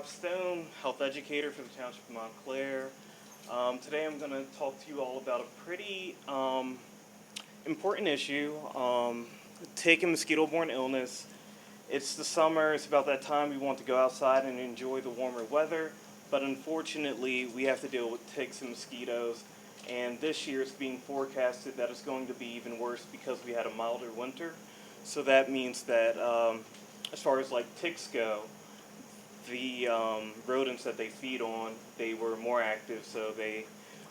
Stone, Health Educator for the Township of Montclair. Today I'm going to talk to you all about a pretty important issue, tick and mosquito-borne illness. It's the summer, it's about that time we want to go outside and enjoy the warmer weather, but unfortunately we have to deal with ticks and mosquitoes, and this year it's being forecasted that it's going to be even worse because we had a milder winter. So that means that as far as like ticks go, the rodents that they feed on, they were more active, so they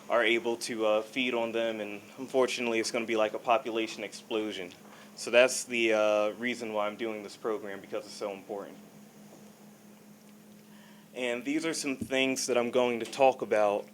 are able to feed on them, and unfortunately it's going to be like a population explosion. So that's the reason why I'm doing this program, because it's so important. And these are some things that I'm going to talk about.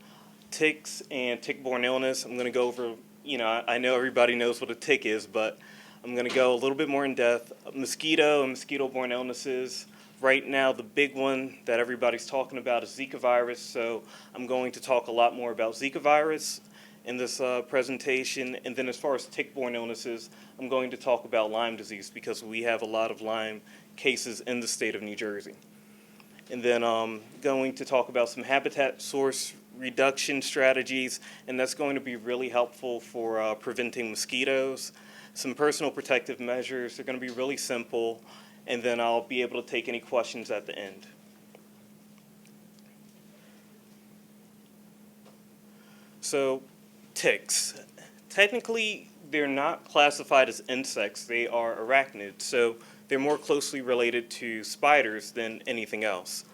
Ticks and tick-borne illness. I'm going to go over, I know everybody knows what a tick is, but I'm going to go a little bit more in depth. Mosquito and mosquito-borne illnesses. Right now, the big one that everybody's talking about is Zika virus, so I'm going to talk a lot more about Zika virus in this presentation. And then as far as tick-borne illnesses, I'm going to talk about Lyme disease because we have a lot of Lyme cases in the state of New Jersey. And then I'm going to talk about some habitat source reduction strategies, and that's going to be really helpful for preventing mosquitoes. Some personal protective measures are going to be really simple, and then I'll be able to take any questions at the end. So, ticks. Technically, they're not classified as insects. They are arachnids, so they're more closely related to spiders than anything else.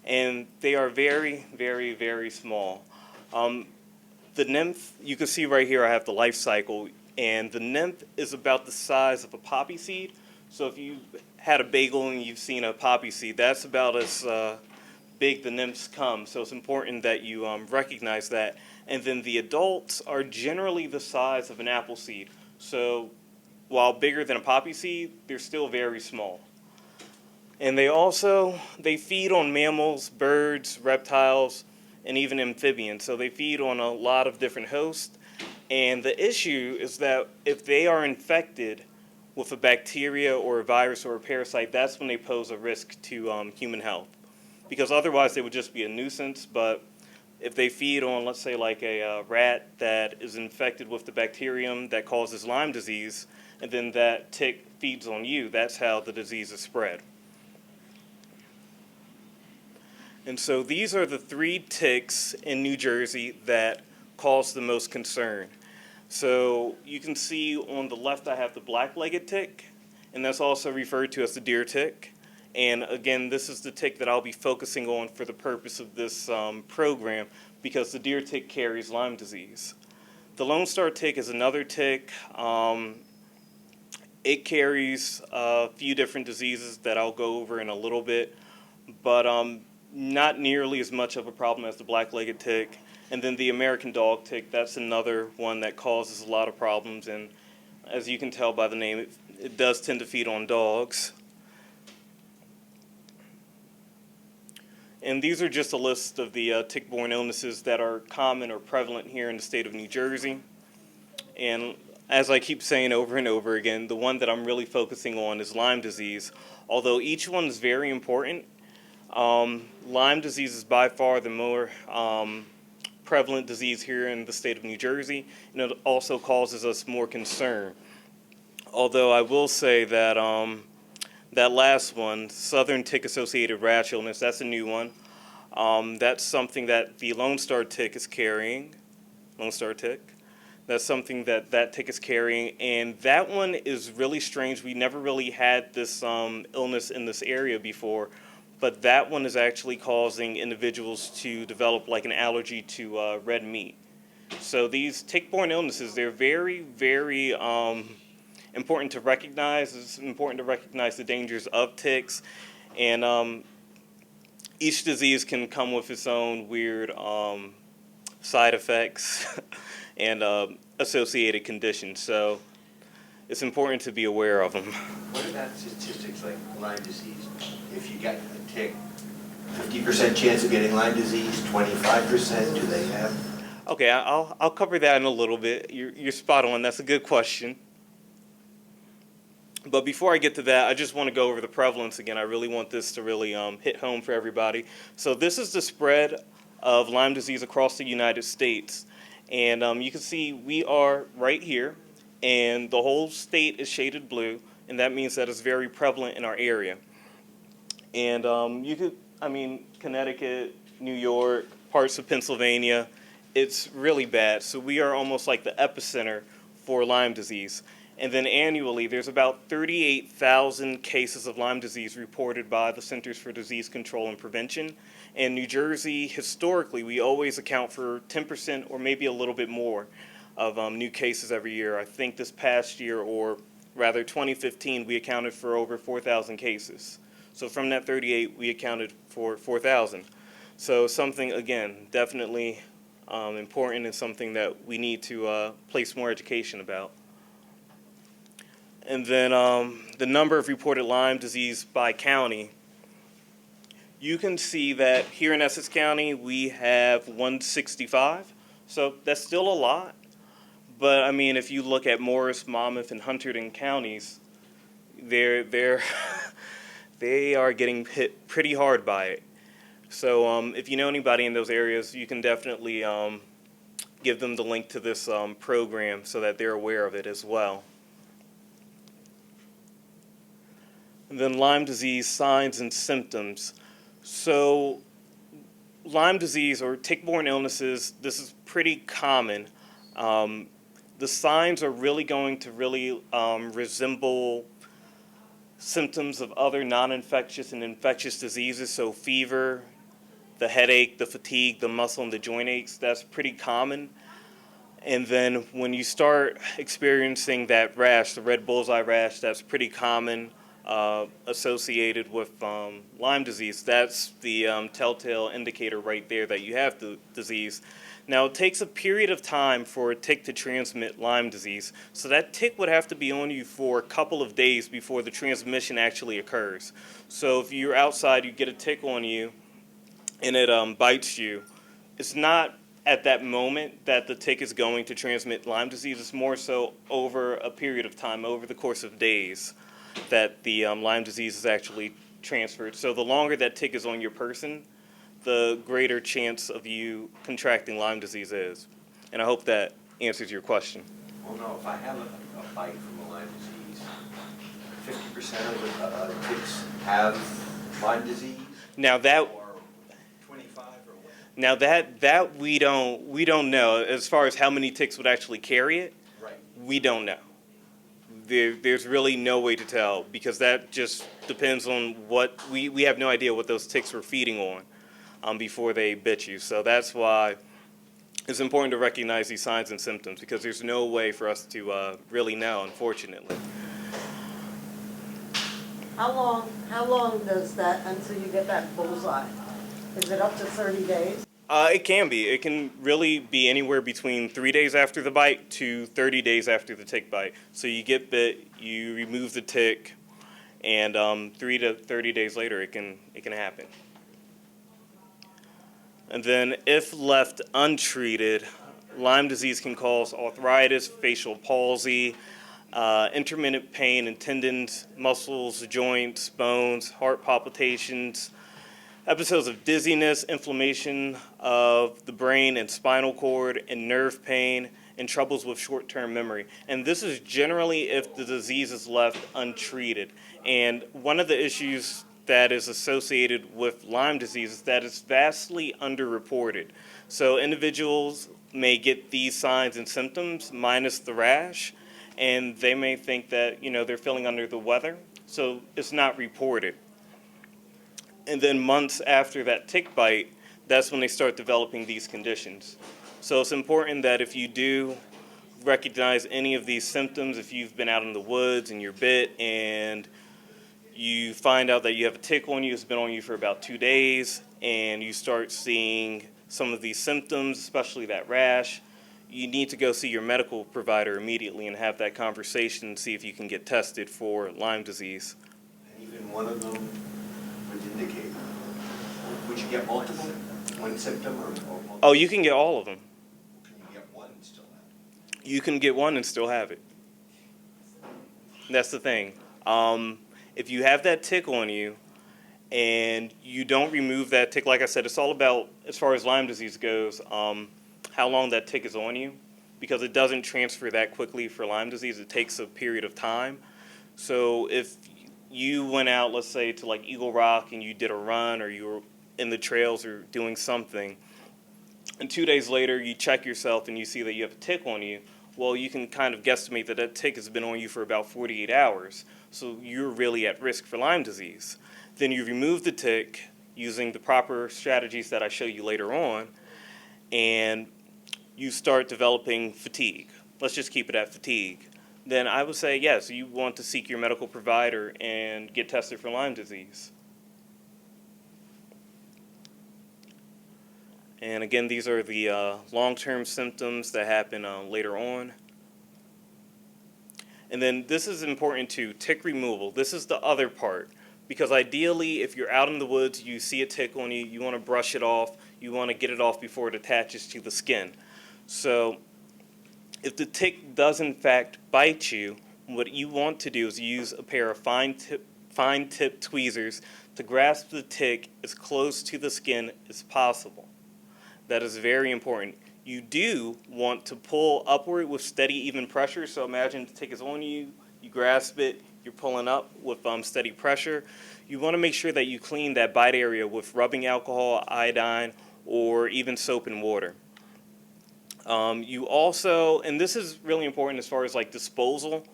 And they are very, very, very small. The nymph, you can see right here I have the life cycle, and the nymph is about the size of a poppy seed. So if you had a bagel and you've seen a poppy seed, that's about as big the nymphs come. So it's important that you recognize that. And then the adults are generally the size of an apple seed. So while bigger than a poppy seed, they're still very small. And they feed on mammals, birds, reptiles, and even amphibians. So they feed on a lot of different hosts. And the issue is that if they are infected with a bacteria or a virus or a parasite, that's when they pose a risk to human health. Because otherwise they would just be a nuisance, but if they feed on, let's say, like a rat that is infected with the bacterium that causes Lyme disease, and then that tick feeds on you, that's how the disease is spread. And so these are the 3 ticks in New Jersey that cause the most concern. So you can see on the left I have the blacklegged tick, and that's also referred to as the deer tick. And again, this is the tick that I'll be focusing on for the purpose of this program, because the deer tick carries Lyme disease. The Lone Star tick is another tick. It carries a few different diseases that I'll go over in a little bit, but not nearly as much of a problem as the black-legged tick. And then the American dog tick, that's another one that causes a lot of problems, and as you can tell by the name, it does tend to feed on dogs. And these are just a list of the tick-borne illnesses that are common or prevalent here in the state of New Jersey. And as I keep saying over and over again, the one that I'm really focusing on is Lyme disease. Although each one is very important, Lyme disease is by far the more prevalent disease here in the state of New Jersey, and it also causes us more concern. Although I will say that that last one, Southern Tick-Associated Rash Illness, that's a new one. That's something that the Lone Star tick is carrying. Lone Star tick. That's something that tick is carrying, and that one is really strange. We never really had this illness in this area before, but that one is actually causing individuals to develop like an allergy to red meat. So these tick-borne illnesses, they're very, very important to recognize. It's important to recognize the dangers of ticks, and each disease can come with its own weird side effects and associated conditions. So it's important to be aware of them. What about statistics like Lyme disease? If you get a tick, 50% chance of getting Lyme disease, 25%, do they have? Okay, I'll cover that in a little bit. You're spot on. That's a good question. But before I get to that, I just want to go over the prevalence again. I really want this to really hit home for everybody. So this is the spread of Lyme disease across the United States. And you can see we are right here, and the whole state is shaded blue, and that means that it's very prevalent in our area. And Connecticut, New York, parts of Pennsylvania, it's really bad. So we are almost like the epicenter for Lyme disease. And then annually, there's about 38,000 cases of Lyme disease reported by the Centers for Disease Control and Prevention. In New Jersey, historically, we always account for 10% or maybe a little bit more of new cases every year. I think this past year, or rather 2015, we accounted for over 4,000 cases. So from that 38, we accounted for 4,000. So something, again, definitely important and something that we need to place more education about. And then the number of reported Lyme disease by county, you can see that here in Essex County, we have 165. So that's still a lot. But I mean, if you look at Morris, Monmouth, and Hunterdon counties, they are getting hit pretty hard by it. So if you know anybody in those areas, you can definitely give them the link to this program so that they're aware of it as well. And then Lyme disease signs and symptoms. So Lyme disease or tick-borne illnesses, this is pretty common. The signs are really going to resemble symptoms of other non-infectious and infectious diseases. So fever, the headache, the fatigue, the muscle and the joint aches, that's pretty common. And then when you start experiencing that rash, the red bullseye rash, that's pretty common. Associated with Lyme disease, that's the telltale indicator right there that you have the disease. Now, it takes a period of time for a tick to transmit Lyme disease, so that tick would have to be on you for a couple of days before the transmission actually occurs. So if you're outside, you get a tick on you, and it bites you, it's not at that moment that the tick is going to transmit Lyme disease. It's more so over a period of time, over the course of days, that the Lyme disease is actually transferred. So the longer that tick is on your person, the greater chance of you contracting Lyme disease is. And I hope that answers your question. Well, no, if I have a bite from a Lyme disease, 50% of the ticks have Lyme disease? Now that, or 25 or what? now that we don't know as far as how many ticks would actually carry it. Right. We don't know. There's really no way to tell because that just depends on what we have no idea what those ticks were feeding on before they bit you. So that's why it's important to recognize these signs and symptoms because there's no way for us to really know, unfortunately. How long does that until you get that bullseye? Is it up to 30 days? It can be. It can really be anywhere between 3 days after the bite to 30 days after the tick bite. So you get bit, you remove the tick, and 3 to 30 days later it can happen. And then if left untreated, Lyme disease can cause arthritis, facial palsy, intermittent pain in tendons, muscles, joints, bones, heart palpitations, episodes of dizziness, inflammation of the brain and spinal cord, and nerve pain, and troubles with short-term memory. And this is generally if the disease is left untreated. And one of the issues that is associated with Lyme disease is that it's vastly underreported. So individuals may get these signs and symptoms minus the rash, and they may think that, they're feeling under the weather, so it's not reported. And then months after that tick bite, that's when they start developing these conditions. So it's important that if you do recognize any of these symptoms, if you've been out in the woods and you're bit and you find out that you have a tick on you, it's been on you for about 2 days, and you start seeing some of these symptoms, especially that rash, you need to go see your medical provider immediately and have that conversation and see if you can get tested for Lyme disease. And even one of them would indicate. Would you get multiple? One symptom or multiple? Oh, you can get all of them. Can you get one and still have it? You can get one and still have it. That's the thing. If you have that tick on you and you don't remove that tick, like I said, it's all about, as far as Lyme disease goes, how long that tick is on you, because it doesn't transfer that quickly for Lyme disease. It takes a period of time. So if you went out, let's say, to like Eagle Rock and you did a run, or you were in the trails or doing something, and 2 days later you check yourself and you see that you have a tick on you, well, you can kind of guesstimate that that tick has been on you for about 48 hours. So you're really at risk for Lyme disease. Then you remove the tick using the proper strategies that I show you later on, and you start developing fatigue. Let's just keep it at fatigue. Then I would say, yes, you want to seek your medical provider and get tested for Lyme disease. And again, these are the long-term symptoms that happen later on. And then this is important too, tick removal. This is the other part. Because ideally, if you're out in the woods, you see a tick on you, you want to brush it off, you want to get it off before it attaches to the skin. So if the tick does in fact bite you, what you want to do is use a pair of fine-tip tweezers to grasp the tick as close to the skin as possible. That is very important. You do want to pull upward with steady, even pressure. So imagine the tick is on you, you grasp it, you're pulling up with steady pressure. You want to make sure that you clean that bite area with rubbing alcohol, iodine, or even soap and water. You also, and this is really important as far as like disposal,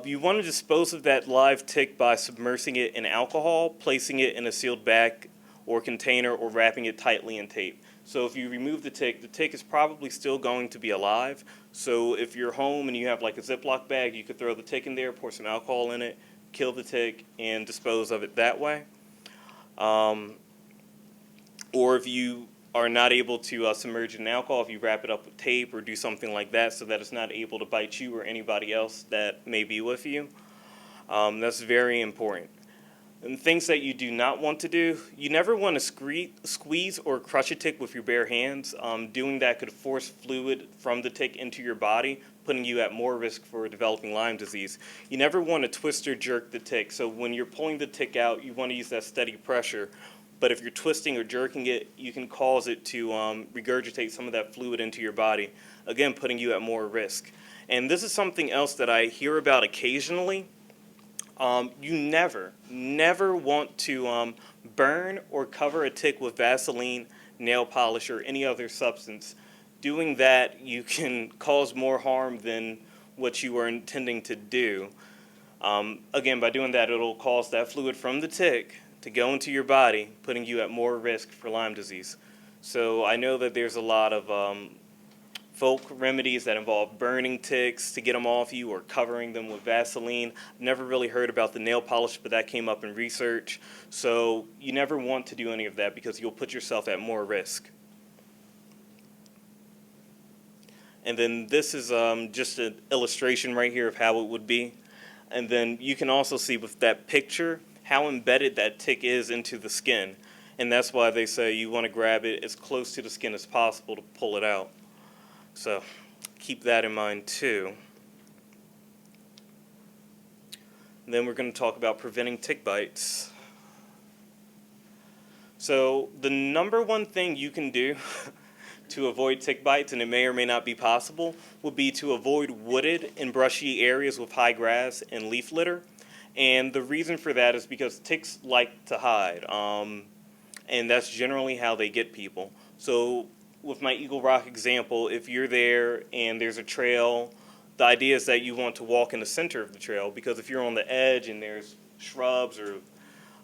you want to dispose of that live tick by submersing it in alcohol, placing it in a sealed bag or container, or wrapping it tightly in tape. So if you remove the tick is probably still going to be alive. So if you're home and you have like a Ziploc bag, you could throw the tick in there, pour some alcohol in it, kill the tick, and dispose of it that way. Or if you are not able to submerge it in alcohol, if you wrap it up with tape or do something like that so that it's not able to bite you or anybody else that may be with you. That's very important. And things that you do not want to do, you never want to squeeze or crush a tick with your bare hands. Doing that could force fluid from the tick into your body, putting you at more risk for developing Lyme disease. You never want to twist or jerk the tick. So when you're pulling the tick out, you want to use that steady pressure. But if you're twisting or jerking it, you can cause it to regurgitate some of that fluid into your body, again, putting you at more risk. And this is something else that I hear about occasionally. You never want to burn or cover a tick with Vaseline, nail polish, or any other substance. Doing that, you can cause more harm than what you are intending to do. Again, by doing that, it'll cause that fluid from the tick to go into your body, putting you at more risk for Lyme disease. So I know that there's a lot of folk remedies that involve burning ticks to get them off you or covering them with Vaseline. I've never really heard about the nail polish, but that came up in research. So you never want to do any of that because you'll put yourself at more risk. And then this is just an illustration right here of how it would be. And then you can also see with that picture how embedded that tick is into the skin. And that's why they say you want to grab it as close to the skin as possible to pull it out. So keep that in mind too. And then we're going to talk about preventing tick bites. So the number one thing you can do to avoid tick bites, and it may or may not be possible, would be to avoid wooded and brushy areas with high grass and leaf litter. And the reason for that is because ticks like to hide, and that's generally how they get people. So with my Eagle Rock example, if you're there and there's a trail, the idea is that you want to walk in the center of the trail, because if you're on the edge and there's shrubs or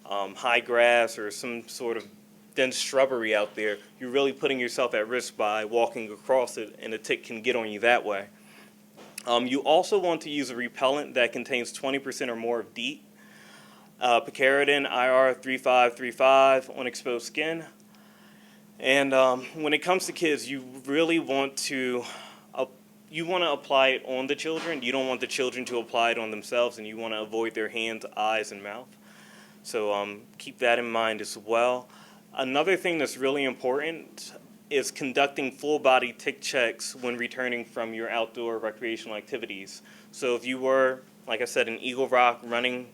high grass or some sort of dense shrubbery out there, you're really putting yourself at risk by walking across it, and a tick can get on you that way. You also want to use a repellent that contains 20% or more of DEET, picaridin, IR 3535 on exposed skin. And when it comes to kids, you really want to apply it on the children. You don't want the children to apply it on themselves, and you want to avoid their hands, eyes, and mouth. So keep that in mind as well. Another thing that's really important is conducting full-body tick checks when returning from your outdoor recreational activities. So if you were like I said, in Eagle Rock, running,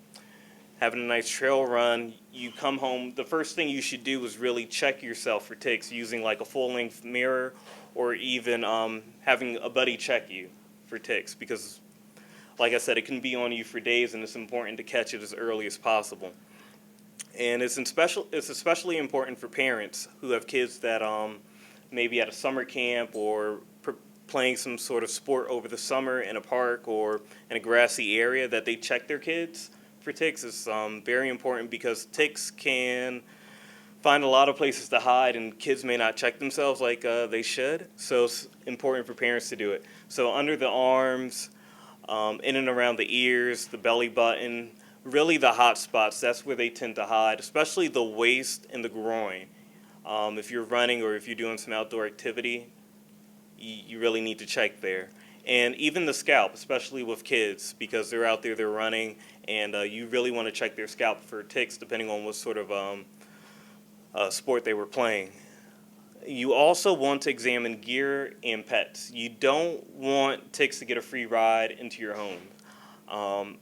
having a nice trail run, you come home, the first thing you should do is really check yourself for ticks using like a full-length mirror, or even having a buddy check you for ticks, because like I said, it can be on you for days, and it's important to catch it as early as possible. And it's especially important for parents who have kids that maybe at a summer camp or playing some sort of sport over the summer in a park or in a grassy area, that they check their kids for ticks. Is very important, because ticks can find a lot of places to hide, and kids may not check themselves like they should. So it's important for parents to do it. So under the arms, in and around the ears, the belly button, really the hot spots, that's where they tend to hide, especially the waist and the groin. If you're running or if you're doing some outdoor activity, you really need to check there. And even the scalp, especially with kids, because they're out there, they're running, and you really want to check their scalp for ticks depending on what sort of sport they were playing. You also want to examine gear and pets. You don't want ticks to get a free ride into your home.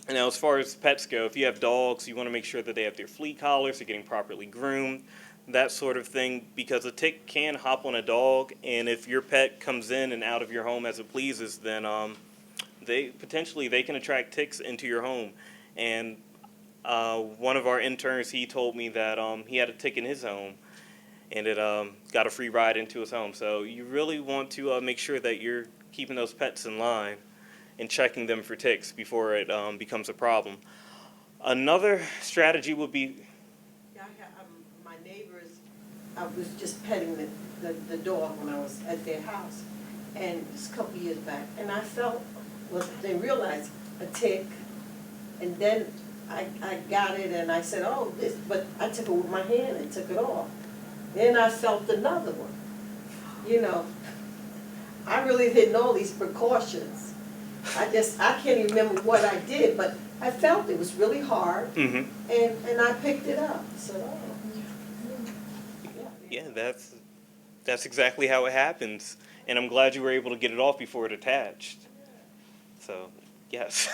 Now, as far as pets go, if you have dogs, you want to make sure that they have their flea collars, they're getting properly groomed, that sort of thing, because a tick can hop on a dog, and if your pet comes in and out of your home as it pleases, then they can attract ticks into your home. And one of our interns, he told me that he had a tick in his home, and it got a free ride into his home. So you really want to make sure that you're keeping those pets in line and checking them for ticks before it becomes a problem. Another strategy would be... Yeah, my neighbors, I was just petting the dog when I was at their house, and it's a couple years back, and I felt, they realized a tick, and then I got it, and I said, oh, this, but I took it with my hand and took it off. Then I felt another one. You know, I really didn't know these precautions. I can't even remember what I did, but I felt it was really hard, and I picked it up. So, yeah, that's exactly how it happens, and I'm glad you were able to get it off before it attached. So, yes,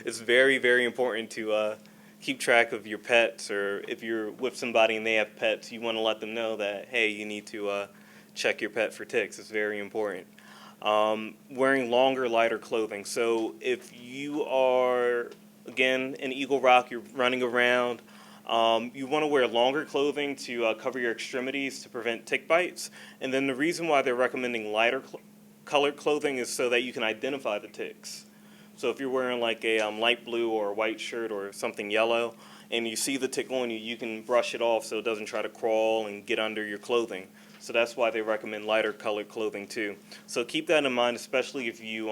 it's very, very important to keep track of your pets, or if you're with somebody and they have pets, you want to let them know that, hey, you need to check your pet for ticks. It's very important. Wearing longer, lighter clothing. So if you are, again, in Eagle Rock, you're running around, you want to wear longer clothing to cover your extremities to prevent tick bites. And then the reason why they're recommending lighter colored clothing is so that you can identify the ticks. So if you're wearing like a light blue or a white shirt or something yellow, and you see the tick on you, you can brush it off so it doesn't try to crawl and get under your clothing. So that's why they recommend lighter colored clothing too. So keep that in mind, especially if you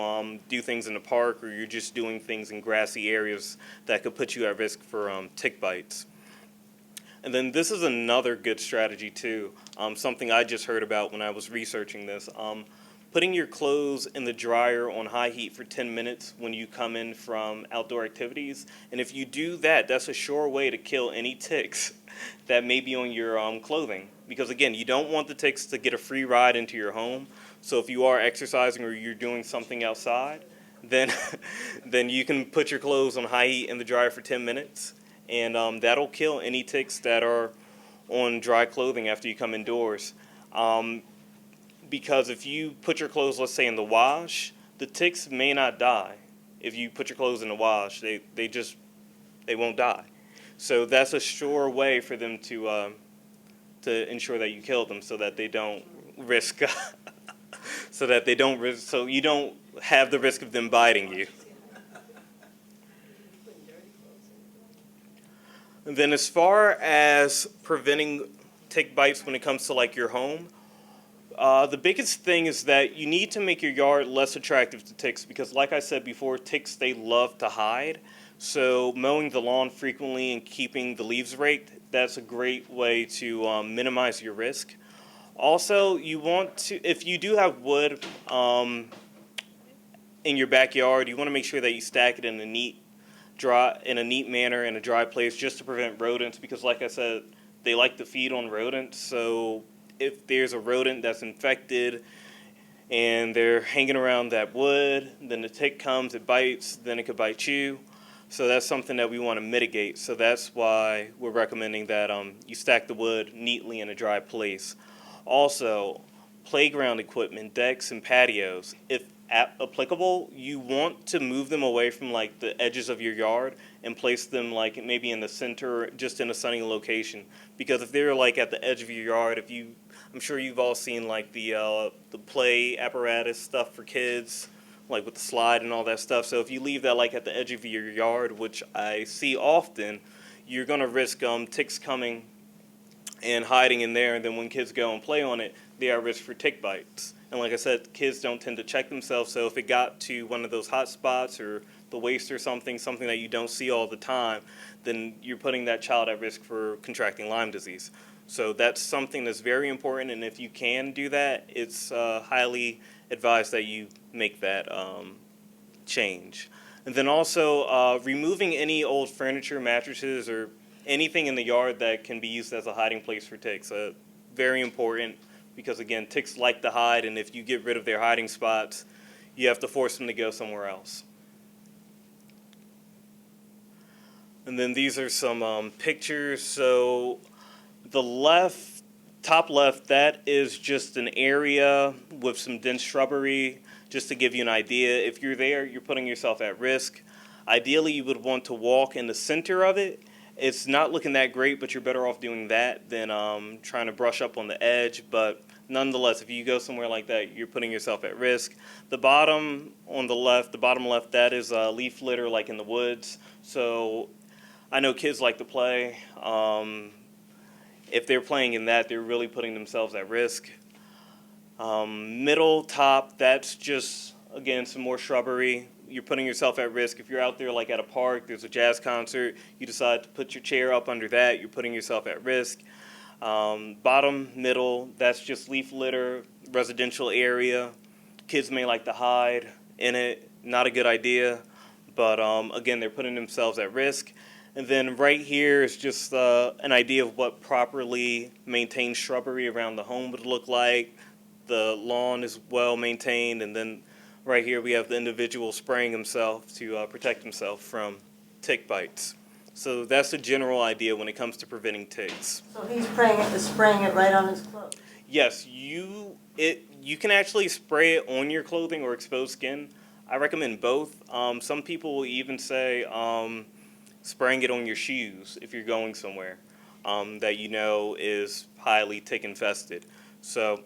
do things in the park, or you're just doing things in grassy areas that could put you at risk for tick bites. And then this is another good strategy too, something I just heard about when I was researching this. Putting your clothes in the dryer on high heat for 10 minutes when you come in from outdoor activities. And if you do that, that's a sure way to kill any ticks that may be on your clothing. Because again, you don't want the ticks to get a free ride into your home. So if you are exercising or you're doing something outside, then you can put your clothes on high heat in the dryer for 10 minutes. And that'll kill any ticks that are on dry clothing after you come indoors. Because if you put your clothes, let's say, in the wash, the ticks may not die. If you put your clothes in the wash, they won't die. So that's a sure way for them to ensure that you kill them, so that they don't risk, so you don't have the risk of them biting you. And then as far as preventing tick bites when it comes to like your home, the biggest thing is that you need to make your yard less attractive to ticks, because like I said before, ticks, they love to hide. So mowing the lawn frequently and keeping the leaves raked, that's a great way to minimize your risk. Also, you want to, if you do have wood in your backyard, you want to make sure that you stack it in a neat manner in a dry place, just to prevent rodents, because like I said, they like to feed on rodents. So if there's a rodent that's infected and they're hanging around that wood. Then the tick comes, it bites, then it could bite you. So that's something that we want to mitigate. So that's why we're recommending that you stack the wood neatly in a dry place. Also, playground equipment, decks, and patios, if applicable, you want to move them away from like the edges of your yard and place them like maybe in the center, just in a sunny location. Because if they're like at the edge of your yard, I'm sure you've all seen like the play apparatus stuff for kids, like with the slide and all that stuff. So if you leave that like at the edge of your yard, which I see often, you're gonna risk ticks coming and hiding in there, and then when kids go and play on it, they are at risk for tick bites. And like I said, kids don't tend to check themselves, so if it got to one of those hot spots or the waist or something that you don't see all the time, then you're putting that child at risk for contracting Lyme disease. So that's something that's very important, and if you can do that, it's highly advised that you make that change. And then also removing any old furniture, mattresses, or anything in the yard that can be used as a hiding place for ticks. Very important, because again, ticks like to hide, and if you get rid of their hiding spots, you have to force them to go somewhere else. And then these are some pictures. So the top left, that is just an area with some dense shrubbery, just to give you an idea. If you're there, you're putting yourself at risk. Ideally, you would want to walk in the center of it. It's not looking that great, but you're better off doing that than trying to brush up on the edge. But nonetheless, if you go somewhere like that, you're putting yourself at risk. The bottom on the left, that is leaf litter like in the woods. So I know kids like to play. If they're playing in that, they're really putting themselves at risk. Middle top, that's just, again, some more shrubbery. You're putting yourself at risk. If you're out there like at a park, there's a jazz concert, you decide to put your chair up under that, you're putting yourself at risk. Bottom, middle, that's just leaf litter, residential area. Kids may like to hide in it, not a good idea, but again, they're putting themselves at risk. And then right here is just an idea of what properly maintained shrubbery around the home would look like. The lawn is well maintained, and then right here we have the individual spraying himself to protect himself from tick bites. So that's the general idea when it comes to preventing ticks. So he's spraying it right on his clothes? Yes, you can actually spray it on your clothing or exposed skin. I recommend both. Some people will even say spraying it on your shoes if you're going somewhere that you know is highly tick infested. So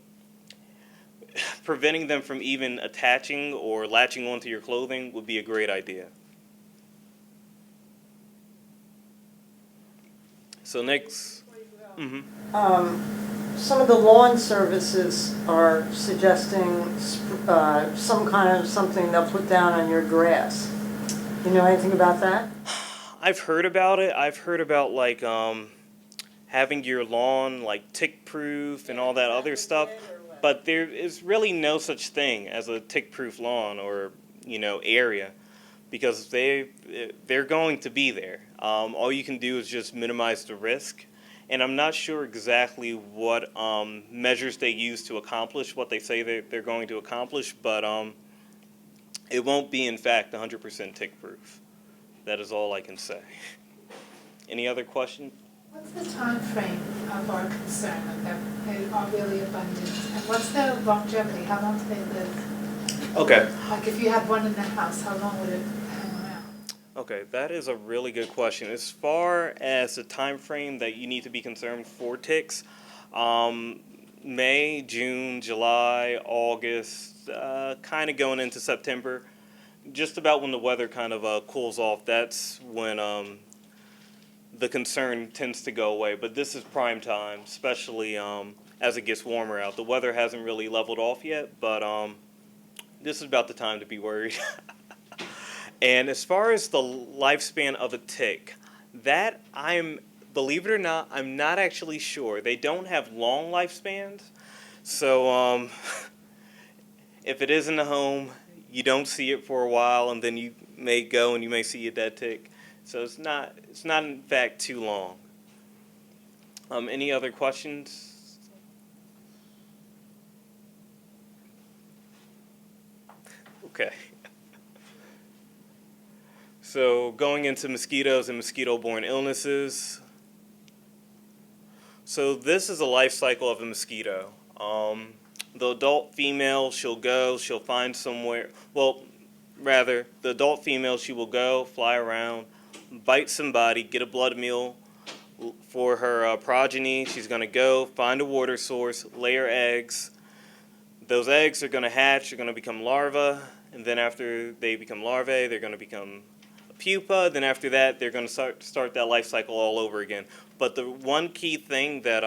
preventing them from even attaching or latching onto your clothing would be a great idea. So next. Some of the lawn services are suggesting some kind of something they'll put down on your grass. You know anything about that? I've heard about it. I've heard about like having your lawn like tick-proof and all that other stuff. But there is really no such thing as a tick-proof lawn or area, because they're going to be there. All you can do is just minimize the risk. And I'm not sure exactly what measures they use to accomplish what they say they're going to accomplish, but it won't be, in fact, 100% tick-proof. That is all I can say. Any other questions? What's the time frame of our concern of that they are really abundant? And what's the longevity? How long do they live? Okay. Like if you had one in the house, how long would it hang around? Okay, that is a really good question. As far as the time frame that you need to be concerned for ticks, May, June, July, August, kind of going into September, just about when the weather kind of cools off, that's when the concern tends to go away. But this is prime time, especially as it gets warmer out. The weather hasn't really leveled off yet, but this is about the time to be worried. And as far as the lifespan of a tick, that believe it or not, I'm not actually sure. They don't have long lifespans. So if it is in the home, you don't see it for a while, and then you may go and you may see a dead tick. So it's not in fact too long. Any other questions? Okay. So going into mosquitoes and mosquito-borne illnesses. So this is a life cycle of a mosquito. The adult female, she'll find somewhere, well, rather, the adult female, she will go, fly around, bite somebody, get a blood meal for her progeny. She's going to go, find a water source, lay her eggs. Those eggs are going to hatch, they're going to become larvae, and then after they become larvae, they're going to become a pupa. Then after that, they're going to start that life cycle all over again. But the one key thing that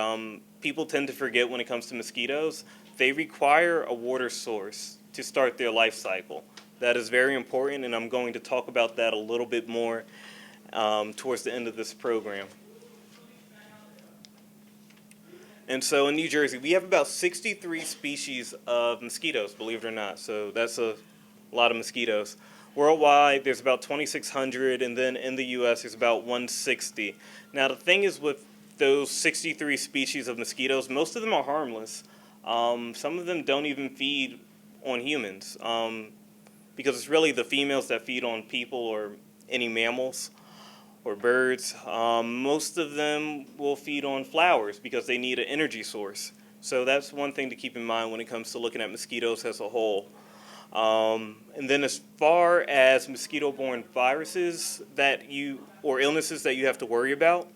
people tend to forget when it comes to mosquitoes, they require a water source to start their life cycle. That is very important, and I'm going to talk about that a little bit more towards the end of this program. And so in New Jersey, we have about 63 species of mosquitoes, believe it or not. So that's a lot of mosquitoes. Worldwide, there's about 2,600, and then in the U.S., there's about 160. Now, the thing is with those 63 species of mosquitoes, most of them are harmless. Some of them don't even feed on humans because it's really the females that feed on people or any mammals or birds. Most of them will feed on flowers because they need an energy source. So that's one thing to keep in mind when it comes to looking at mosquitoes as a whole. And then as far as mosquito-borne viruses or illnesses that you have to worry about,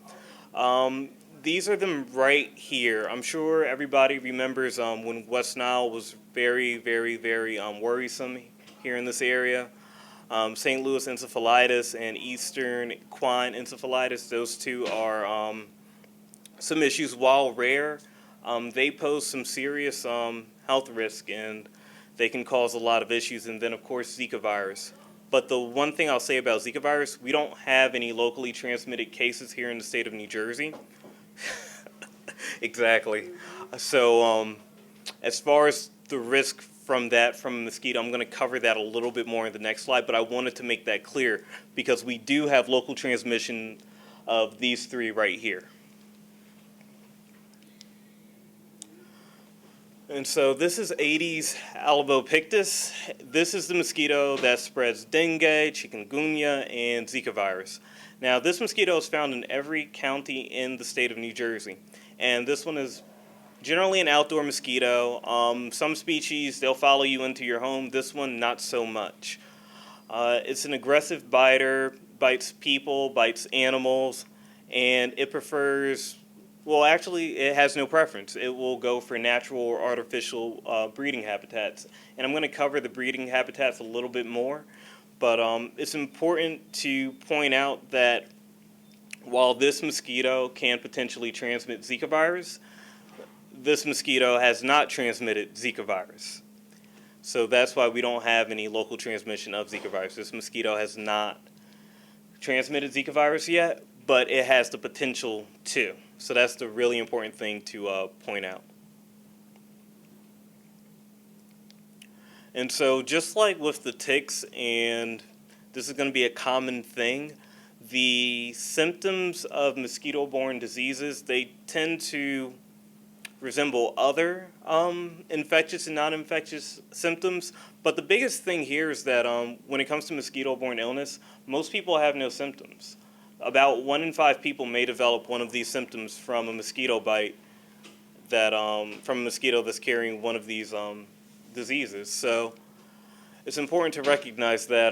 these are them right here. I'm sure everybody remembers when West Nile was very, very, very worrisome here in this area. St. Louis encephalitis and Eastern equine encephalitis, those two are some issues. While rare, they pose some serious health risk, and they can cause a lot of issues. And then, of course, Zika virus. But the one thing I'll say about Zika virus, we don't have any locally transmitted cases here in the state of New Jersey. Exactly. So as far as the risk from a mosquito, I'm going to cover that a little bit more in the next slide, but I wanted to make that clear because we do have local transmission of these three right here. And so this is Aedes albopictus. This is the mosquito that spreads dengue, chikungunya, and Zika virus. Now, this mosquito is found in every county in the state of New Jersey, and this one is generally an outdoor mosquito. Some species, they'll follow you into your home. This one, not so much. It's an aggressive biter, bites people, bites animals, and it prefers, well, actually, it has no preference. It will go for natural or artificial breeding habitats. And I'm going to cover the breeding habitats a little bit more. But it's important to point out that while this mosquito can potentially transmit Zika virus, this mosquito has not transmitted Zika virus. So that's why we don't have any local transmission of Zika virus. This mosquito has not transmitted Zika virus yet, but it has the potential to. So that's the really important thing to point out. And so just like with the ticks, and this is going to be a common thing, the symptoms of mosquito-borne diseases, they tend to resemble other infectious and non-infectious symptoms. But the biggest thing here is that when it comes to mosquito-borne illness, most people have no symptoms. About 1 in 5 people may develop one of these symptoms from a mosquito bite from a mosquito that's carrying one of these diseases. So it's important to recognize that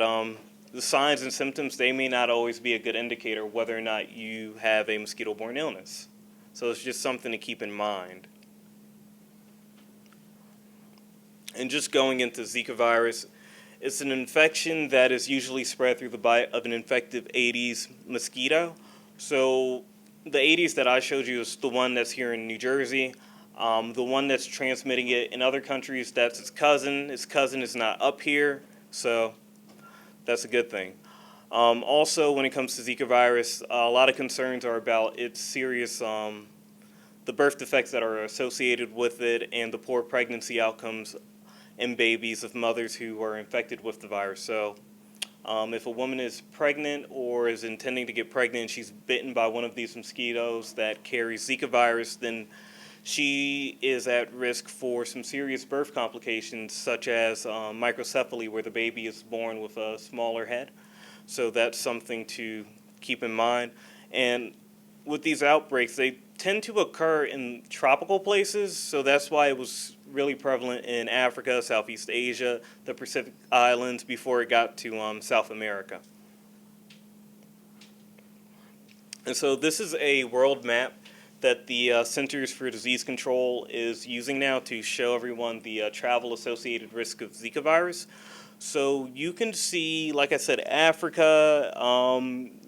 the signs and symptoms, they may not always be a good indicator whether or not you have a mosquito-borne illness. So it's just something to keep in mind. And just going into Zika virus, it's an infection that is usually spread through the bite of an infective Aedes mosquito. So the Aedes that I showed you is the one that's here in New Jersey. The one that's transmitting it in other countries, that's its cousin. Its cousin is not up here, so that's a good thing. Also, when it comes to Zika virus, a lot of concerns are about its serious, the birth defects that are associated with it and the poor pregnancy outcomes in babies of mothers who are infected with the virus. So if a woman is pregnant or is intending to get pregnant, she's bitten by one of these mosquitoes that carries Zika virus, then she is at risk for some serious birth complications, such as microcephaly, where the baby is born with a smaller head. So that's something to keep in mind. And with these outbreaks, they tend to occur in tropical places, so that's why it was really prevalent in Africa, Southeast Asia, the Pacific Islands, before it got to South America. And so this is a world map that the Centers for Disease Control is using now to show everyone the travel-associated risk of Zika virus. So you can see, like I said, Africa,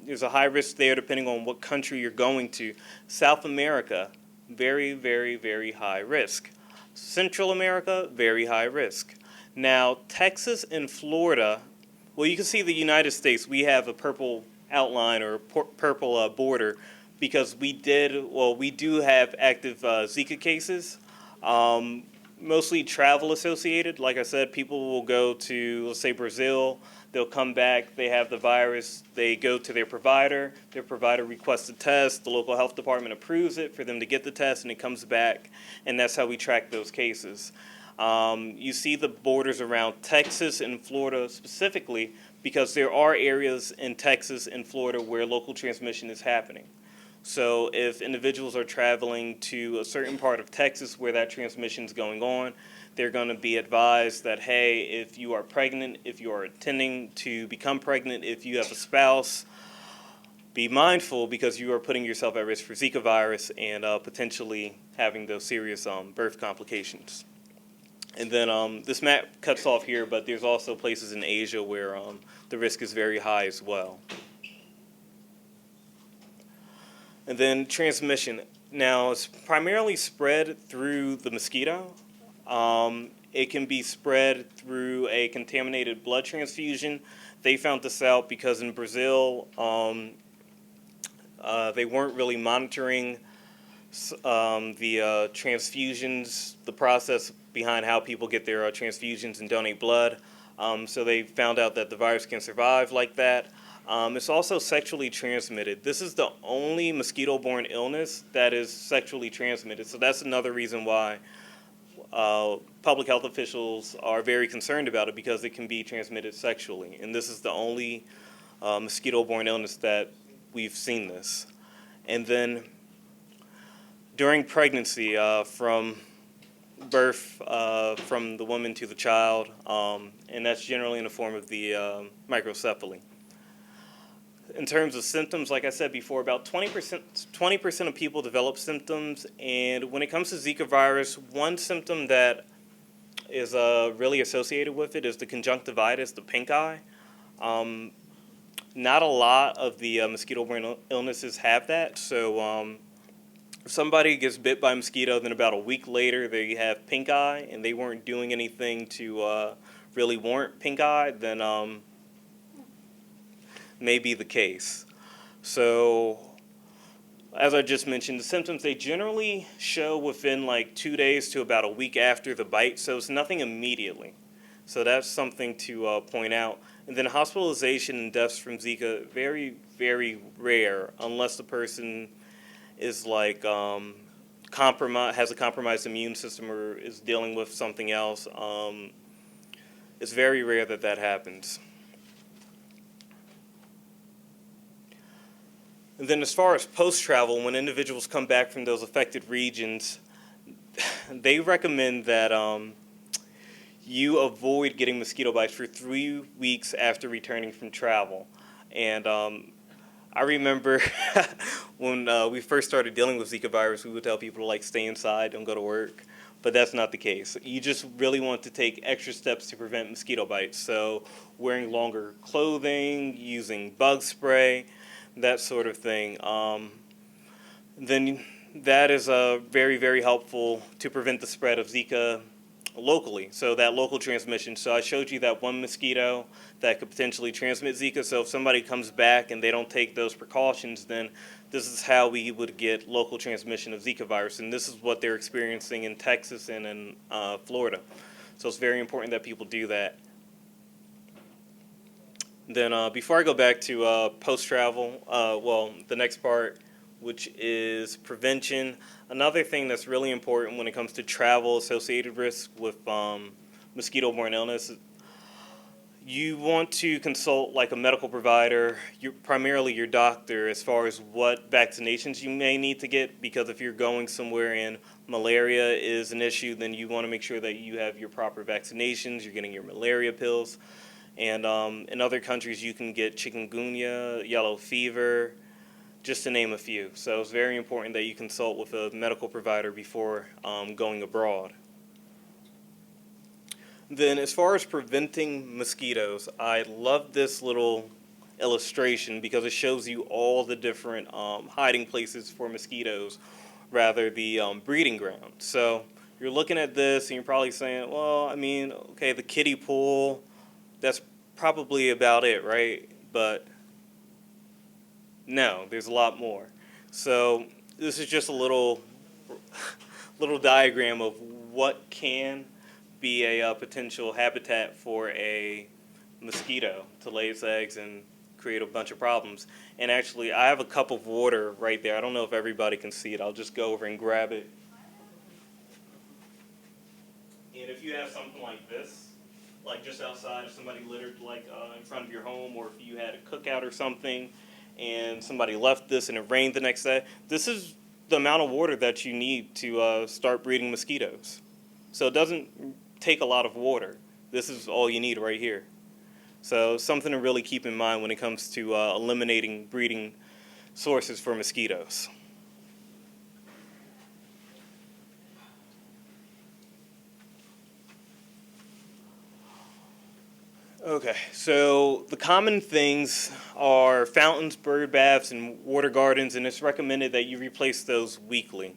there's a high risk there depending on what country you're going to. South America, very, very, very high risk. Central America, very high risk. Now, Texas and Florida, well, you can see the United States, we have a purple outline or purple border because we do have active Zika cases. Mostly travel associated. Like I said, people will go to, let's say, Brazil. They'll come back, they have the virus, they go to their provider requests a test, the local health department approves it for them to get the test, and it comes back, and that's how we track those cases. You see the borders around Texas and Florida specifically because there are areas in Texas and Florida where local transmission is happening. So if individuals are traveling to a certain part of Texas where that transmission is going on, they're going to be advised that, hey, if you are pregnant, if you are intending to become pregnant, if you have a spouse, be mindful because you are putting yourself at risk for Zika virus and potentially having those serious birth complications. And then this map cuts off here, but there's also places in Asia where the risk is very high as well. And then transmission. Now, it's primarily spread through the mosquito. It can be spread through a contaminated blood transfusion. They found this out because in Brazil, they weren't really monitoring the transfusions, the process behind how people get their transfusions and donate blood. So they found out that the virus can survive like that. It's also sexually transmitted. This is the only mosquito-borne illness that is sexually transmitted. So that's another reason why public health officials are very concerned about it, because it can be transmitted sexually. And this is the only mosquito-borne illness that we've seen this. And then during pregnancy, from birth, from the woman to the child, and that's generally in the form of the microcephaly. In terms of symptoms, like I said before, about 20% of people develop symptoms. And when it comes to Zika virus, one symptom that is really associated with it is the conjunctivitis, the pink eye. Not a lot of the mosquito-borne illnesses have that. So if somebody gets bit by a mosquito, then about a week later they have pink eye, and they weren't doing anything to really warrant pink eye, then may be the case. So as I just mentioned, the symptoms, they generally show within like 2 days to about a week after the bite, so it's nothing immediately. So that's something to point out. And then hospitalization and deaths from Zika, very, very rare, unless the person is like has a compromised immune system or is dealing with something else. It's very rare that that happens. And then as far as post-travel, when individuals come back from those affected regions, they recommend that you avoid getting mosquito bites for 3 weeks after returning from travel. And I remember when we first started dealing with Zika virus, we would tell people to like stay inside, don't go to work. But that's not the case. You just really want to take extra steps to prevent mosquito bites. So wearing longer clothing, using bug spray, that sort of thing. Then that is very, very helpful to prevent the spread of Zika locally. So that local transmission. So I showed you that one mosquito that could potentially transmit Zika. So if somebody comes back and they don't take those precautions, then this is how we would get local transmission of Zika virus. And this is what they're experiencing in Texas and in Florida. So it's very important that people do that. Then before I go back to post-travel, well, the next part, which is prevention. Another thing that's really important when it comes to travel associated risk with mosquito-borne illness, you want to consult like a medical provider, primarily your doctor, as far as what vaccinations you may need to get, because if you're going somewhere and malaria is an issue, then you want to make sure that you have your proper vaccinations, you're getting your malaria pills. And in other countries, you can get chikungunya, yellow fever, just to name a few. So it's very important that you consult with a medical provider before going abroad. Then as far as preventing mosquitoes, I love this little illustration because it shows you all the different hiding places for mosquitoes, rather the breeding ground. So you're looking at this and you're probably saying, well, I mean, okay, the kiddie pool, that's probably about it, right? But no, there's a lot more. So this is just a little diagram of what can be a potential habitat for a mosquito to lay its eggs and create a bunch of problems. And actually, I have a cup of water right there. I don't know if everybody can see it. I'll just go over and grab it. And if you have something like this, like just outside, if somebody littered like in front of your home, or if you had a cookout or something and somebody left this and it rained the next day, this is the amount of water that you need to start breeding mosquitoes. So it doesn't take a lot of water. This is all you need right here. So something to really keep in mind when it comes to eliminating breeding sources for mosquitoes. Okay, so the common things are fountains, bird baths, and water gardens, and it's recommended that you replace those weekly.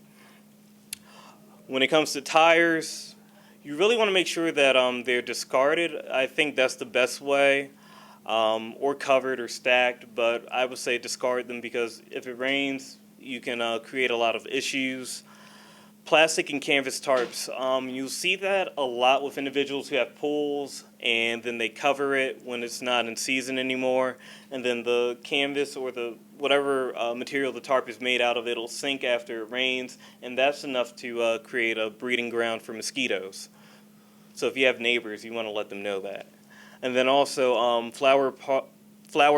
When it comes to tires, you really want to make sure that they're discarded. I think that's the best way, or covered or stacked, but I would say discard them because if it rains, you can create a lot of issues. Plastic and canvas tarps, you'll see that a lot with individuals who have pools and then they cover it when it's not in season anymore, and then the canvas or the whatever material the tarp is made out of, it'll sink after it rains, and that's enough to create a breeding ground for mosquitoes. So if you have neighbors, you want to let them know that. And then also flower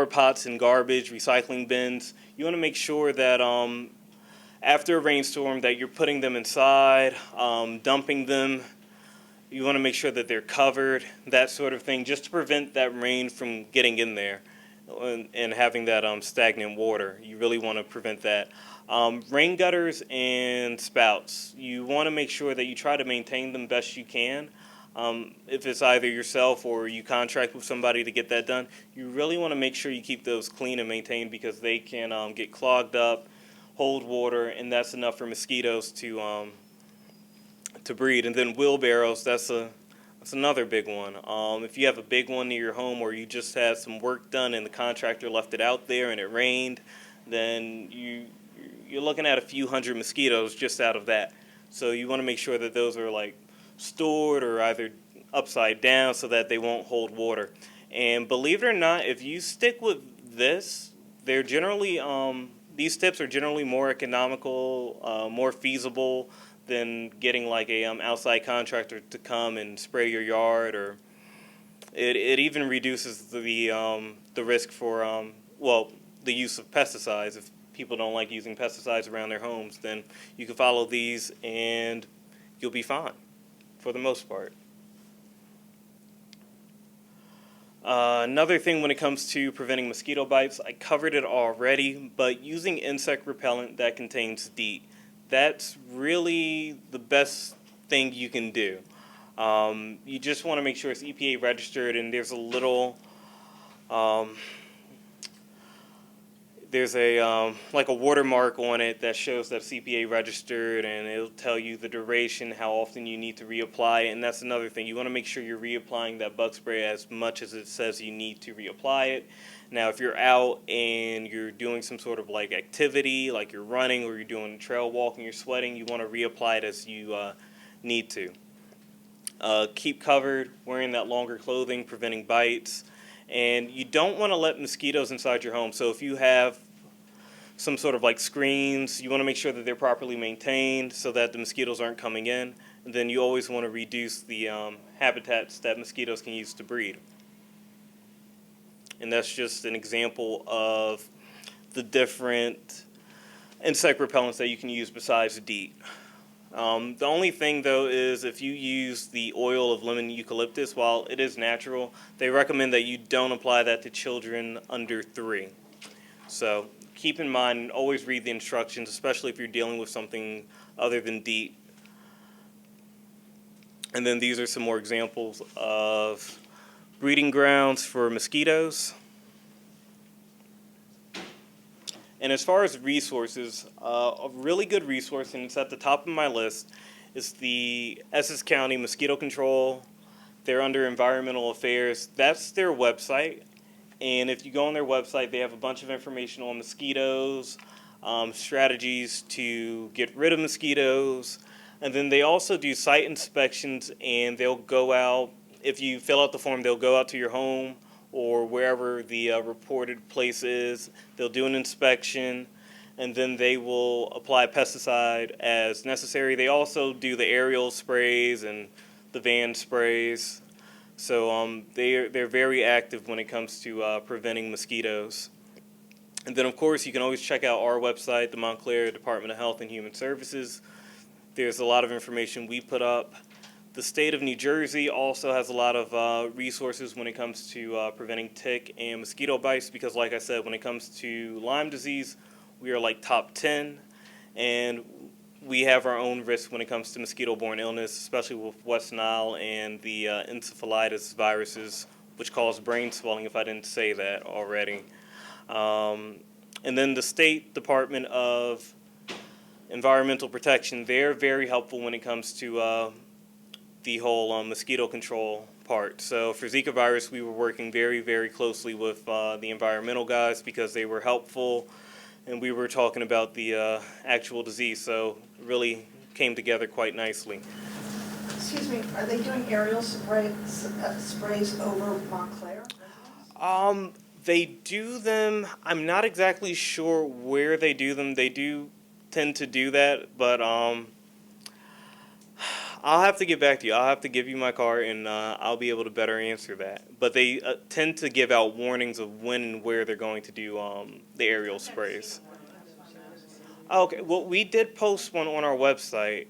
pots and garbage, recycling bins, you want to make sure that after a rainstorm that you're putting them inside, dumping them. You want to make sure that they're covered, that sort of thing, just to prevent that rain from getting in there and having that stagnant water. You really want to prevent that. Rain gutters and spouts, you want to make sure that you try to maintain them best you can. If it's either yourself or you contract with somebody to get that done, you really want to make sure you keep those clean and maintained because they can get clogged up, hold water, and that's enough for mosquitoes to breed. And then wheelbarrows, that's another big one. If you have a big one near your home or you just had some work done and the contractor left it out there and it rained, then you're looking at a few hundred mosquitoes just out of that. So you want to make sure that those are like stored or either upside down so that they won't hold water. And believe it or not, if you stick with this, they're generally these tips are generally more economical, more feasible than getting like a outside contractor to come and spray your yard, or it even reduces the risk for the use of pesticides. If people don't like using pesticides around their homes, then you can follow these and you'll be fine for the most part. Another thing when it comes to preventing mosquito bites, I covered it already, but using insect repellent that contains DEET, that's really the best thing you can do. You just want to make sure it's EPA registered, and there's a little, there's like a watermark on it that shows that it's EPA registered, and it'll tell you the duration, how often you need to reapply it. And that's another thing. You want to make sure you're reapplying that bug spray as much as it says you need to reapply it. Now, if you're out and you're doing some sort of like activity, like you're running or you're doing trail walking, you're sweating, you want to reapply it as you need to. Keep covered, wearing that longer clothing, preventing bites. And you don't want to let mosquitoes inside your home. So if you have some sort of like screens. You want to make sure that they're properly maintained so that the mosquitoes aren't coming in. And then you always want to reduce the habitats that mosquitoes can use to breed. And that's just an example of the different insect repellents that you can use besides DEET. The only thing, though, is if you use the oil of lemon eucalyptus, while it is natural, they recommend that you don't apply that to children under 3. So keep in mind and always read the instructions, especially if you're dealing with something other than DEET. And then these are some more examples of breeding grounds for mosquitoes. And as far as resources, a really good resource, and it's at the top of my list, is the Essex County Mosquito Control. They're under Environmental Affairs. That's their website. And if you go on their website, they have a bunch of information on mosquitoes, strategies to get rid of mosquitoes. And then they also do site inspections, and they'll go out. If you fill out the form, they'll go out to your home or wherever the reported place is. They'll do an inspection, and then they will apply pesticide as necessary. They also do the aerial sprays and the van sprays. So they're very active when it comes to preventing mosquitoes. And then, of course, you can always check out our website, the Montclair Department of Health and Human Services. There's a lot of information we put up. The state of New Jersey also has a lot of resources when it comes to preventing tick and mosquito bites because, like I said, when it comes to Lyme disease, we are like top 10. And we have our own risk when it comes to mosquito-borne illness, especially with West Nile and the encephalitis viruses, which cause brain swelling, if I didn't say that already. And then the State Department of Environmental Protection, they're very helpful when it comes to the whole mosquito control part. So for Zika virus, we were working very, very closely with the environmental guys because they were helpful, and we were talking about the actual disease, so it really came together quite nicely. Excuse me, are they doing aerial sprays over Montclair? They do them, I'm not exactly sure where they do them. They do tend to do that, but I'll have to get back to you. I'll have to give you my card, and I'll be able to better answer that. But they tend to give out warnings of when and where they're going to do the aerial sprays. Okay, well, we did post one on our website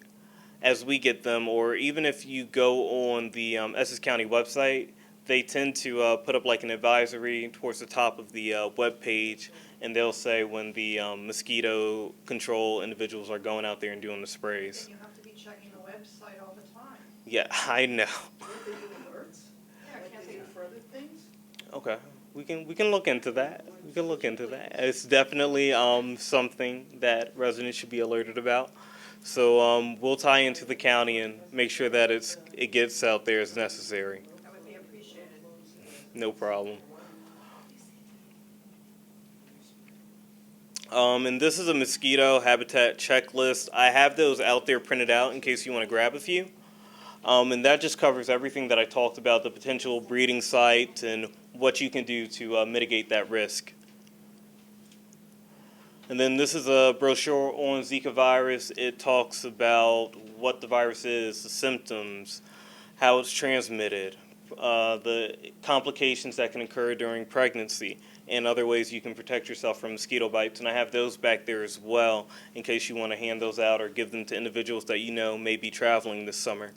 as we get them, or even if you go on the Essex County website, they tend to put up like an advisory towards the top of the web page, and they'll say when the mosquito control individuals are going out there and doing the sprays. You have to be checking the website all the time. Yeah, I know. Can't they do alerts? Yeah, can't they do further things? Okay, we can look into that. We can look into that. It's definitely something that residents should be alerted about. So we'll tie into the county and make sure that it gets out there as necessary. That would be appreciated. No problem. And this is a mosquito habitat checklist. I have those out there printed out in case you want to grab a few. And that just covers everything that I talked about, the potential breeding site and what you can do to mitigate that risk. And then this is a brochure on Zika virus. It talks about what the virus is, the symptoms, how it's transmitted, the complications that can occur during pregnancy, and other ways you can protect yourself from mosquito bites. And I have those back there as well in case you want to hand those out or give them to individuals that you know may be traveling this summer.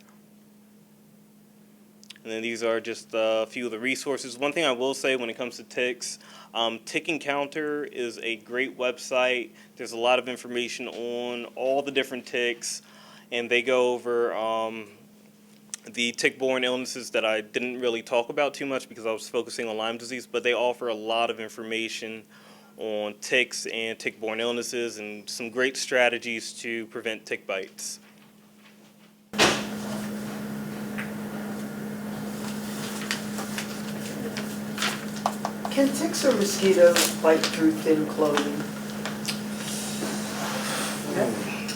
And then these are just a few of the resources. One thing I will say when it comes to ticks, Tick Encounter is a great website. There's a lot of information on all the different ticks, and they go over the tick-borne illnesses that I didn't really talk about too much because I was focusing on Lyme disease, but they offer a lot of information on ticks and tick-borne illnesses and some great strategies to prevent tick bites. Can ticks or mosquitoes bite through thin clothing?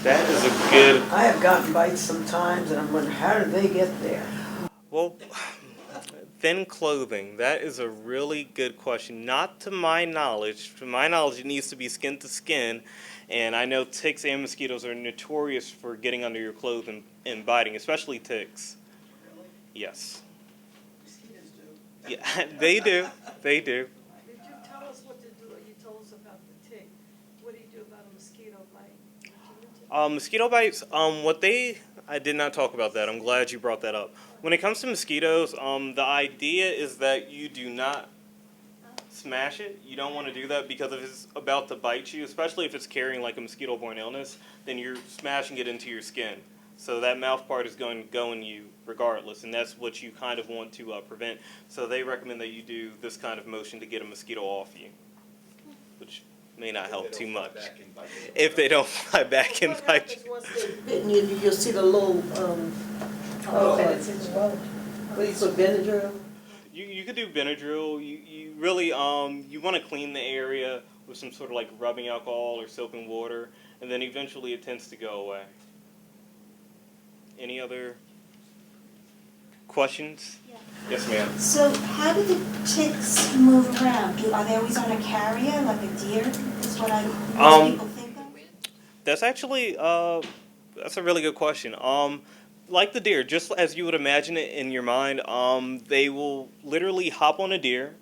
That is a good... I have gotten bites sometimes, and I'm wondering, how did they get there? Well, thin clothing, that is a really good question. Not to my knowledge. To my knowledge, it needs to be skin to skin. And I know ticks and mosquitoes are notorious for getting under your clothing and biting, especially ticks. Yes. Mosquitoes do. Yeah, they do. They do. Did you tell us what to do, or you told us about the tick? What do you do about a mosquito bite? Did you mention? Mosquito bites, I did not talk about that. I'm glad you brought that up. When it comes to mosquitoes, the idea is that you do not smash it. You don't want to do that because if it's about to bite you, especially if it's carrying like a mosquito-borne illness, then you're smashing it into your skin. So that mouth part is going to go in you regardless, and that's what you kind of want to prevent. So they recommend that you do this kind of motion to get a mosquito off you, which may not help too much. If they don't fly back and What bite happens you. once they bitten you, you'll see the little, what do you put, Benadryl? You could do Benadryl. You really you want to clean the area with some sort of like rubbing alcohol or soap and water, and then eventually it tends to go away. Any other questions? Yeah. Yes, ma'am. So how do the ticks move around? Are they always on a carrier, like a deer, is what most people think of? That's actually that's a really good question. Like the deer, just as you would imagine it in your mind, they will literally hop on a deer.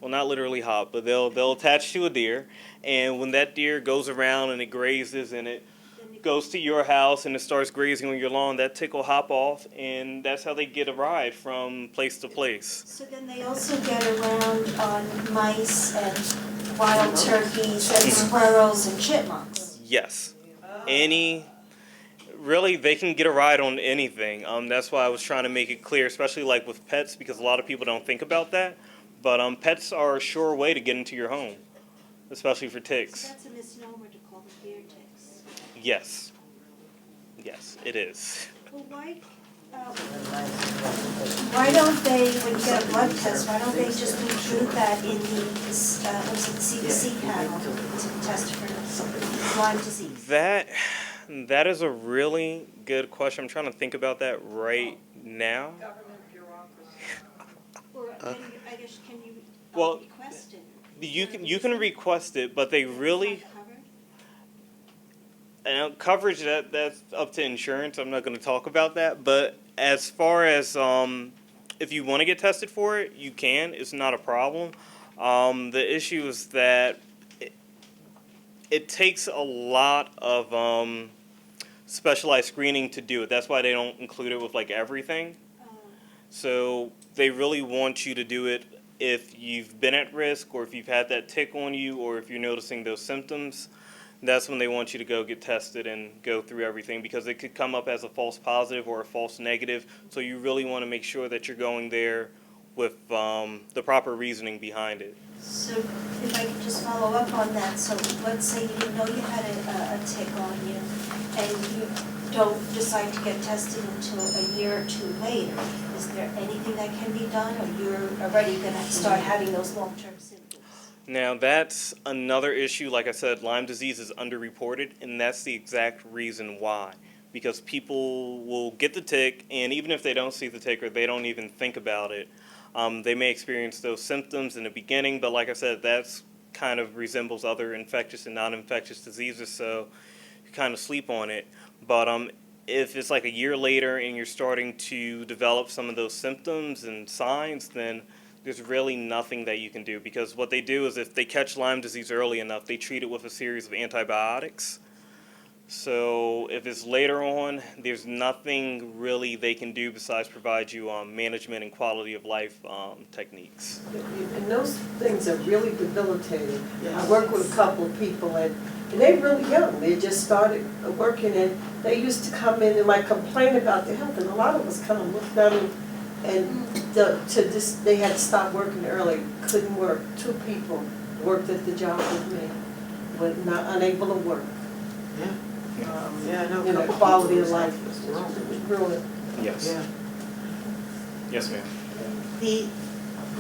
Well, not literally hop, but they'll attach to a deer, and when that deer goes around and it grazes and it goes to your house and it starts grazing on your lawn, that tick will hop off, and that's how they get a ride from place to place. So then they also get around on mice and wild turkeys and squirrels and chipmunks. Yes. Really, they can get a ride on anything. That's why I was trying to make it clear, especially like with pets, because a lot of people don't think about that. But pets are a sure way to get into your home, especially for So ticks. that's a misnomer to call them deer ticks. Yes. Yes, it is. Well, why don't they, when you get a blood test, why don't they just include that in the, what's it, CDC panel to test for Lyme disease? That is a really good question. I'm trying to think about that right now. Government bureaucracy. Or I guess, can you Well, request it? You can request it, but they really It's not covered? coverage that's up to insurance. I'm not going to talk about that. But as far as if you want to get tested for it, you can. It's not a problem. The issue is that it takes a lot of specialized screening to do it. That's why they don't include it with like everything. So they really want you to do it if you've been at risk, or if you've had that tick on you, or if you're noticing those symptoms. That's when they want you to go get tested and go through everything, because it could come up as a false positive or a false negative. So you really want to make sure that you're going there with the proper reasoning behind it. So if I could just follow up on that, so let's say you didn't know you had a tick on you, and you don't decide to get tested until a year or two later. Is there anything that can be done, or you're already going to start having those long-term symptoms? Now, that's another issue. Like I said, Lyme disease is underreported, and that's the exact reason why. Because people will get the tick, and even if they don't see the tick or they don't even think about it, they may experience those symptoms in the beginning, but like I said, that's kind of resembles other infectious and non-infectious diseases, so you kind of sleep on it. But if it's like a year later and you're starting to develop some of those symptoms and signs, then there's really nothing that you can do, because what they do is if they catch Lyme disease early enough, they treat it with a series of antibiotics. So if it's later on, there's nothing really they can do besides provide you management and quality of life techniques. And those things are really debilitating. I work with a couple of people, and they're really young. They just started working, and they used to come in and like complain about their health, and a lot of us kind of looked at them, and they had to stop working early, couldn't work. 2 people worked at the job with me, but not unable to work. Yeah. I know. Quality of life was ruined. Yes. Yeah. Yes, ma'am. The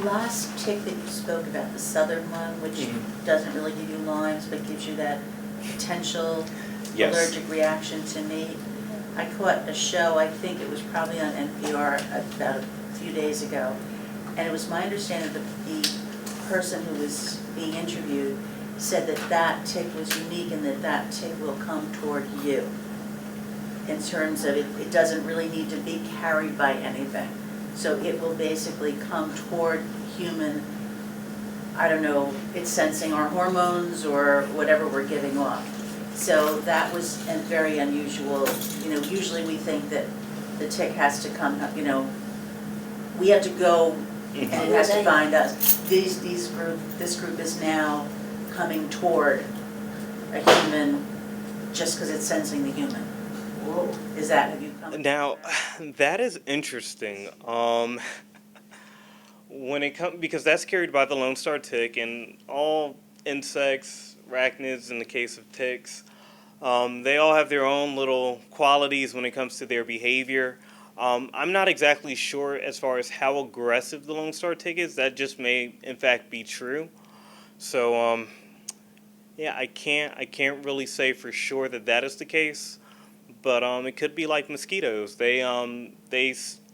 last tick that you spoke about, the southern one, which Mhm. doesn't really give you Lyme's but gives you that potential Yes. allergic reaction to meat. I caught a show, I think it was probably on NPR about a few days ago, And it was my understanding that the person who was being interviewed said that that tick was unique and that that tick will come toward you. In terms of it doesn't really need to be carried by anything. So it will basically come toward human, I don't know, it's sensing our hormones or whatever we're giving off. So that was very unusual. You know, usually we think that the tick has to come, you know, we have to go and it has to find us. This group is now coming toward a human just because it's sensing the human. Whoa. Is that, have you come? Now, that is interesting. When it comes, because that's carried by the Lone Star tick, and all insects, arachnids in the case of ticks, they all have their own little qualities when it comes to their behavior. I'm not exactly sure as far as how aggressive the Lone Star tick is. That just may, in fact, be true. So, yeah, I can't really say for sure that that is the case. But it could be like mosquitoes. The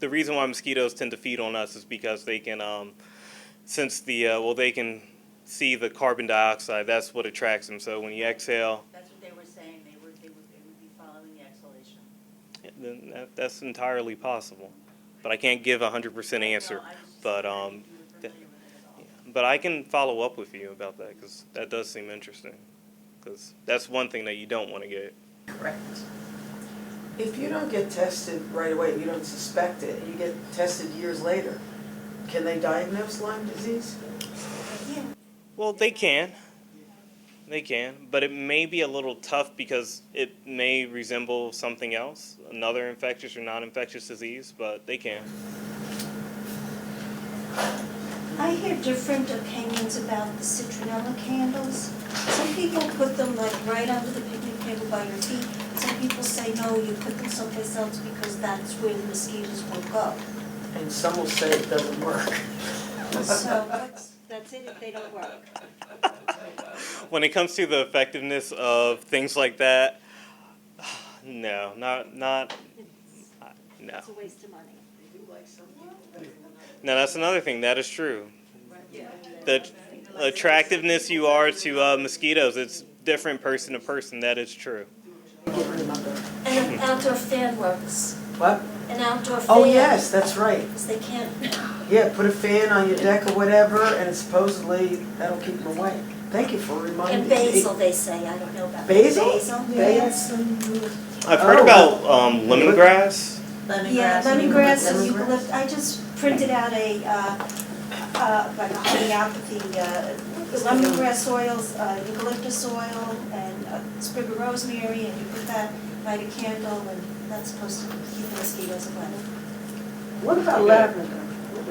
reason why mosquitoes tend to feed on us is because they can they can see the carbon dioxide. That's what attracts them. So when you exhale, That's what they were saying. They would be following the exhalation. then that's entirely possible. But I can't give 100% answer. But but I can follow up with you about that because that does seem interesting. Because that's one thing that you don't want to get. Correct. If you don't get tested right away, you don't suspect it, and you get tested years later, can they diagnose Lyme disease? Yeah. Well, they can. They can, but it may be a little tough because it may resemble something else, another infectious or non-infectious disease, but they can. I hear different opinions about the citronella candles. Some people put them like right under the picnic table by your feet. Some people say, no, you put them someplace else because that's where the mosquitoes will go. And some will say it doesn't work. So that's it if they don't work. When it comes to the effectiveness of things like that, no, no. It's a waste of money. No, that's another thing. That is true. The attractiveness you are to mosquitoes, it's different person to person. That is true. And an outdoor fan works. What? An outdoor fan. Oh, yes, that's right. Because they can't. Yeah, put a fan on your deck or whatever, and supposedly that'll keep them away. Thank you for reminding And me. basil, they say. I don't know about Basil? Basil, yes. I've heard about lemongrass. Yeah, lemongrass and eucalyptus. I just printed out a, like a homeopathy, lemongrass oils, eucalyptus oil, and a sprig of rosemary, and you put that, light a candle, and that's supposed to keep the mosquitoes away. What about lavender?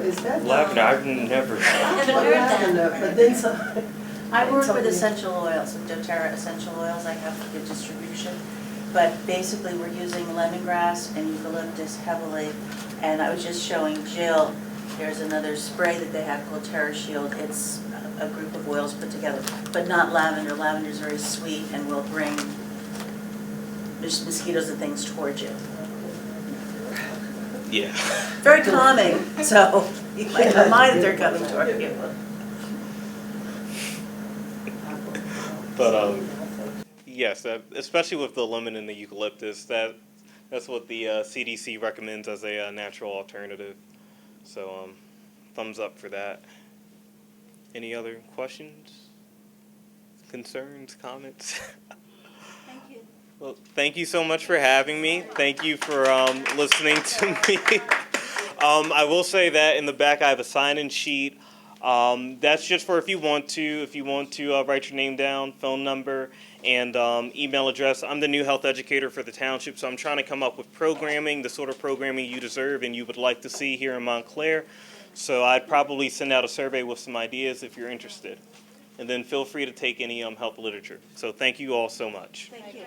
Is that? Lavender, I've never. I haven't heard Lavender, that. but then some. I work with essential oils, with doTERRA essential oils. I have the distribution. But basically, we're using lemongrass and eucalyptus heavily. And I was just showing Jill, there's another spray that they have called Terra Shield. It's a group of oils put together, but not lavender. Lavender is very sweet and will bring mosquitoes and things towards you. Yeah. Very calming, so you might not mind if they're coming toward you. But yes, especially with the lemon and the eucalyptus, that's what the CDC recommends as a natural alternative. So thumbs up for that. Any other questions, concerns, comments? Thank you. Well, thank you so much for having me. Thank you for listening to me. I will say that in the back I have a sign-in sheet. That's just for if you want to write your name down, phone number, and email address. I'm the new health educator for the township, so I'm trying to come up with programming, the sort of programming you deserve and you would like to see here in Montclair. So I'd probably send out a survey with some ideas if you're interested. And then feel free to take any health literature. So thank you all so much. Thank you.